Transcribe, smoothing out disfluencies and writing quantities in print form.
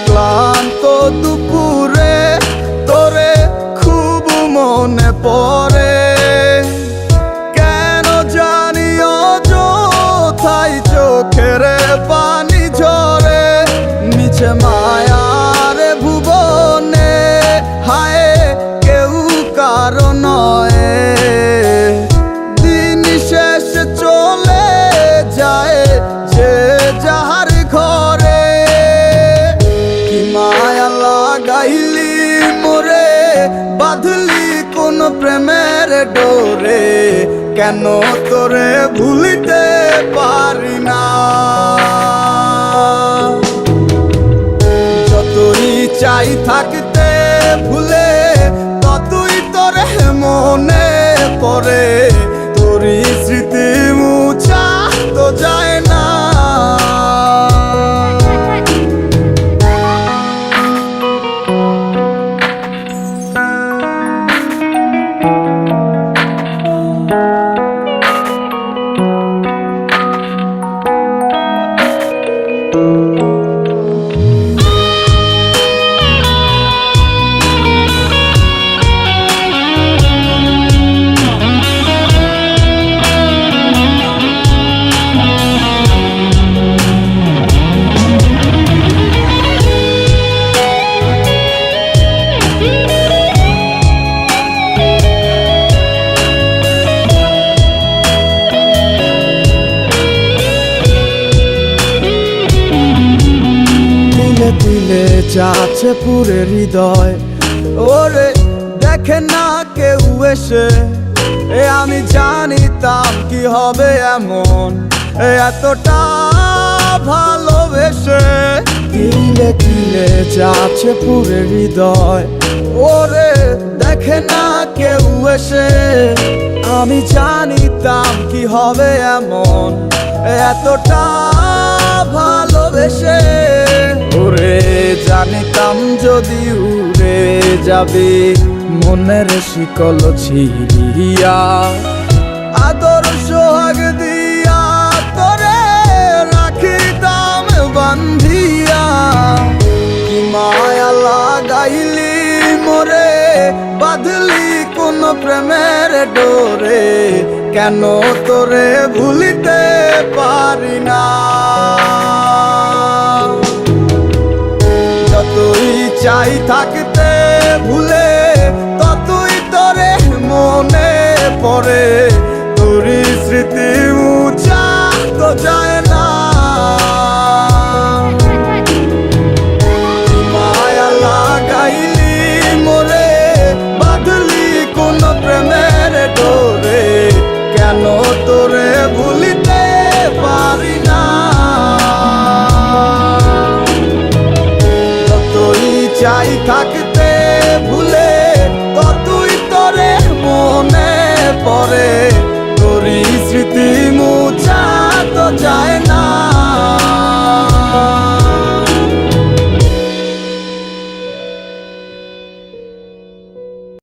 ক্লান্ত দুপুরে তোরে খুব মনে পড়ে, কেন জানি অযথাই চোখের পানি ঝরে। নিচে মায়ার ভুবনে হায় কেউ কারো নয়, দিন শেষ চলে যায় যে যাহার ঘরে। কি মায়া লাগাইলি মোরে, বাঁধলি কোন প্রেমের ডোরে, কেন তোরে ভুলিতে পারি না। যতই চাই থাকতে ভুলে, ততই তোরে মনে পড়ে, তোরই স্মৃতি মুছা তো যায় না। দিলে যাচ্ছে পুরে হৃদয়, ওরে দেখে না কেউ এসে। আমি জানিতাম কি হবে এমন, এতটা ভালোবেসে। দিলে দিলে যাচ্ছে পুরে হৃদয়, ওরে দেখে না কেউ এসে। আমি জানিতাম কি হবে এমন, এতটা ভালোবেসে। ওরে জানিতাম যদি উড়ে যাবে মনের শিকল ছিড়িয়া, আদর সোহাগ দিয়া তোরে রাখিতাম বান্ধিয়া। কি মায়া লাগাইলি মোরে, বাঁধলি কোন প্রেমের ডোরে, কেন তোরে ভুলিতে পারি না। যতই চাই থাকতে ভুলে, ততই তোরে মনে পড়ে, তোরই স্মৃতি মুছা তো যায়